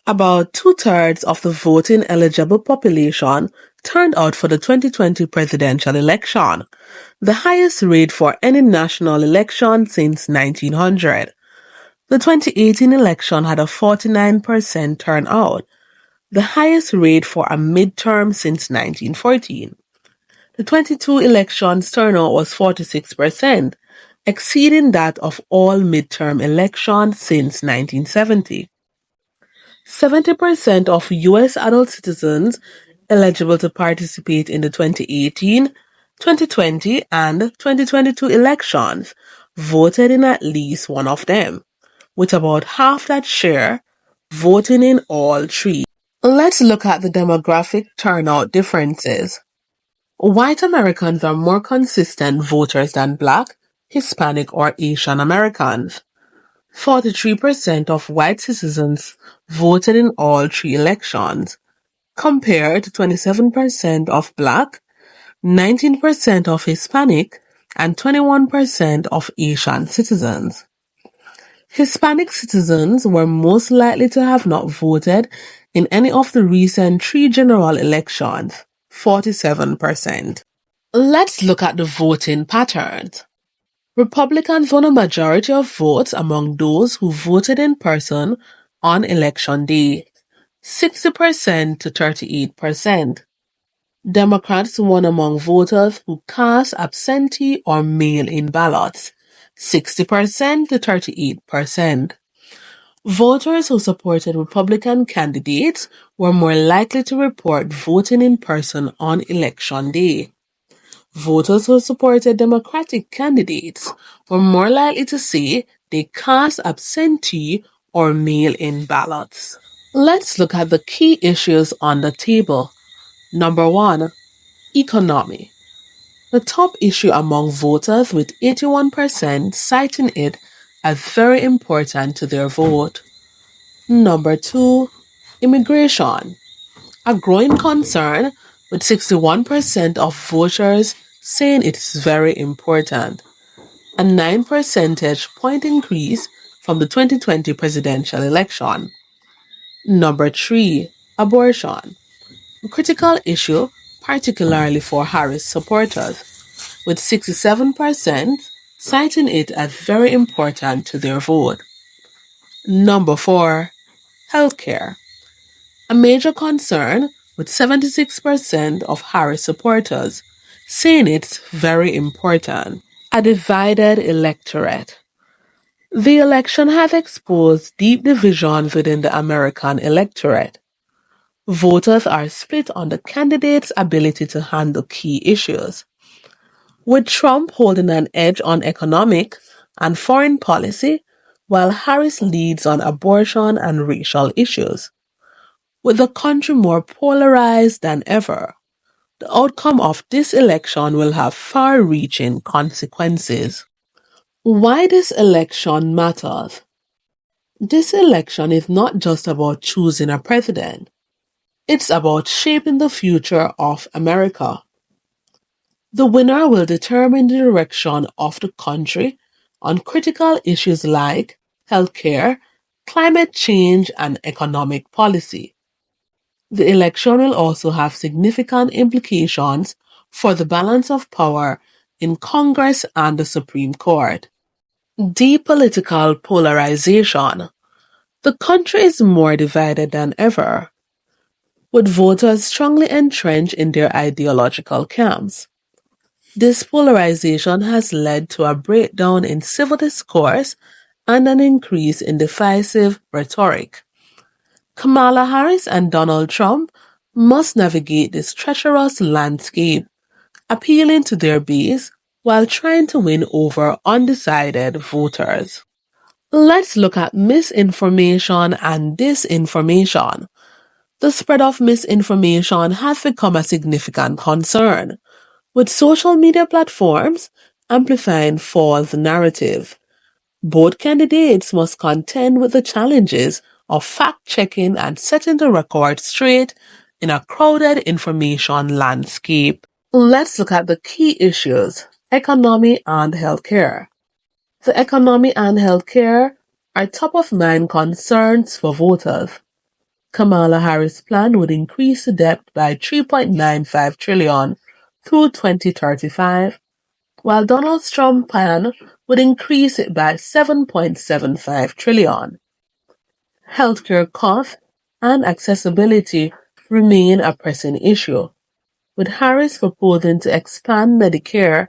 About two-thirds of the voting eligible population turned out for the 2020 presidential election, the highest rate for any national election since 1900. The 2018 election had a 49% turnout, the highest rate for a midterm since 1914. The 22 elections turnout was 46%, exceeding that of all midterm elections since 1970. 70% of U.S. adult citizens eligible to participate in the 2018, 2020, and 2022 elections voted in at least one of them, with about half that share voting in all three. Let's look at the demographic turnout differences. White Americans are more consistent voters than Black, Hispanic, or Asian Americans. 43% of white citizens voted in all three elections, compared to 27% of Black, 19% of Hispanic, and 21% of Asian citizens. Hispanic citizens were most likely to have not voted in any of the recent three general elections, 47%. Let's look at the voting patterns. Republicans won a majority of votes among those who voted in person on election day, 60% to 38%. Democrats won among voters who cast absentee or mail-in ballots, 60% to 38%. Voters who supported Republican candidates were more likely to report voting in person on election day. Voters who supported Democratic candidates were more likely to say they cast absentee or mail-in ballots. Let's look at the key issues on the table. Number 1. Economy. The top issue among voters, with 81% citing it as very important to their vote. Number 2. Immigration. A growing concern, with 61% of voters saying it's very important, a 9 percentage point increase from the 2020 presidential election. Number 3. Abortion. A critical issue, particularly for Harris supporters, with 67% citing it as very important to their vote. Number 4. Healthcare. A major concern, with 76% of Harris supporters saying it's very important. A divided electorate. The election has exposed deep divisions within the American electorate. Voters are split on the candidate's ability to handle key issues, with Trump holding an edge on economic and foreign policy, while Harris leads on abortion and racial issues. With the country more polarized than ever, the outcome of this election will have far-reaching consequences. Why this election matters? This election is not just about choosing a president. It's about shaping the future of America. The winner will determine the direction of the country on critical issues like healthcare, climate change, and economic policy. The election will also have significant implications for the balance of power in Congress and the Supreme Court. Deep political polarization. The country is more divided than ever, with voters strongly entrenched in their ideological camps. This polarization has led to a breakdown in civil discourse and an increase in divisive rhetoric. Kamala Harris and Donald Trump must navigate this treacherous landscape, appealing to their base while trying to win over undecided voters. Let's look at misinformation and disinformation. The spread of misinformation has become a significant concern, with social media platforms amplifying false narrative. Both candidates must contend with the challenges of fact-checking and setting the record straight in a crowded information landscape. Let's look at the key issues: economy and healthcare. The economy and healthcare are top-of-mind concerns for voters. Kamala Harris' plan would increase the debt by $3.95 trillion through 2035, while Donald Trump's plan would increase it by $7.75 trillion. Healthcare costs and accessibility remain a pressing issue, with Harris proposing to expand Medicare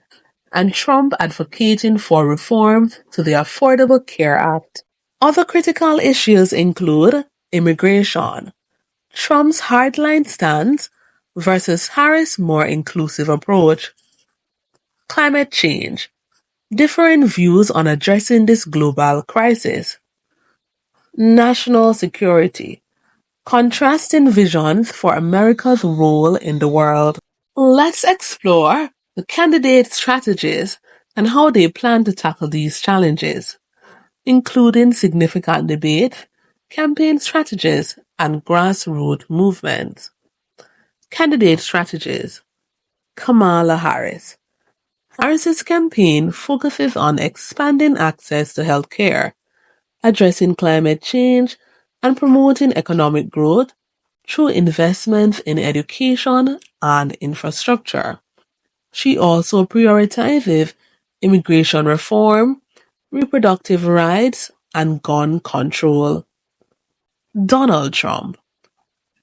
and Trump advocating for reforms to the Affordable Care Act. Other critical issues include immigration, Trump's hardline stance versus Harris' more inclusive approach, climate change, differing views on addressing this global crisis, national security, contrasting visions for America's role in the world. Let's explore the candidates' strategies and how they plan to tackle these challenges, including significant debates, campaign strategies, and grassroots movements. Candidate strategies. Kamala Harris. Harris's campaign focuses on expanding access to health care, addressing climate change, and promoting economic growth through investments in education and infrastructure. She also prioritizes immigration reform, reproductive rights, and gun control. Donald Trump.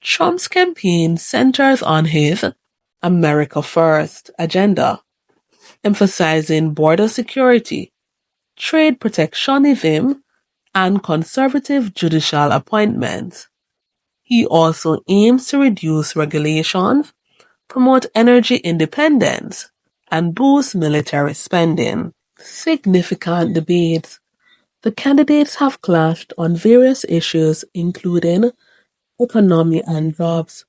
Trump's campaign centers on his America First agenda, emphasizing border security, trade protectionism, and conservative judicial appointments. He also aims to reduce regulations, promote energy independence, and boost military spending. Significant debates. The candidates have clashed on various issues including economy and jobs.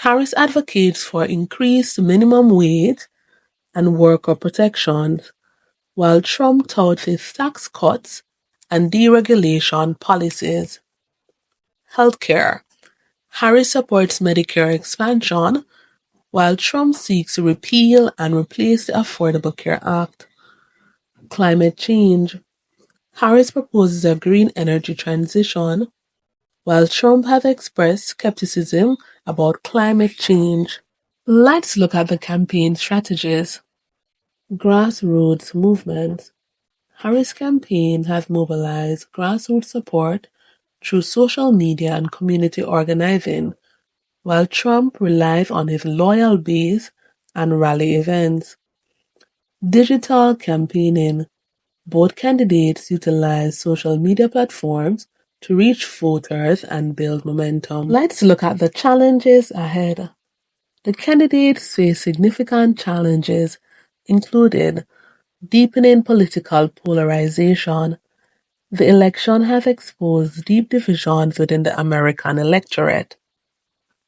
Harris advocates for increased minimum wage and worker protections, while Trump touts his tax cuts and deregulation policies. Healthcare. Harris supports Medicare expansion, while Trump seeks to repeal and replace the Affordable Care Act. Climate change. Harris proposes a green energy transition, while Trump has expressed skepticism about climate change. Let's look at the campaign strategies. Grassroots movements. Harris' campaign has mobilized grassroots support through social media and community organizing, while Trump relies on his loyal base and rally events. Digital campaigning. Both candidates utilize social media platforms to reach voters and build momentum. Let's look at the challenges ahead. The candidates face significant challenges, including deepening political polarization. The election has exposed deep divisions within the American electorate.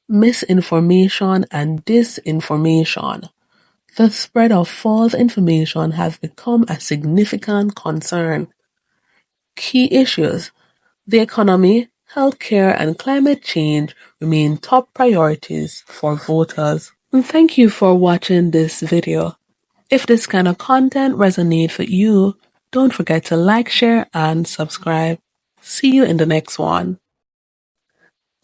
Misinformation and disinformation. The spread of false information has become a significant concern. Key issues: the economy, healthcare, and climate change remain top priorities for voters. And thank you for watching this video. If this kind of content resonates with you, don't forget to like, share, and subscribe. See you in the next one.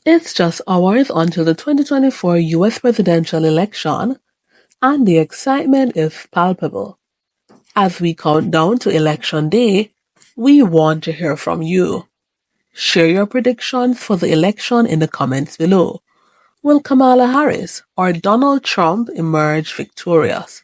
It's just hours until the 2024 US presidential election, and the excitement is palpable. As we count down to Election Day, we want to hear from you. Share your predictions for the election in the comments below. Will Kamala Harris or Donald Trump emerge victorious?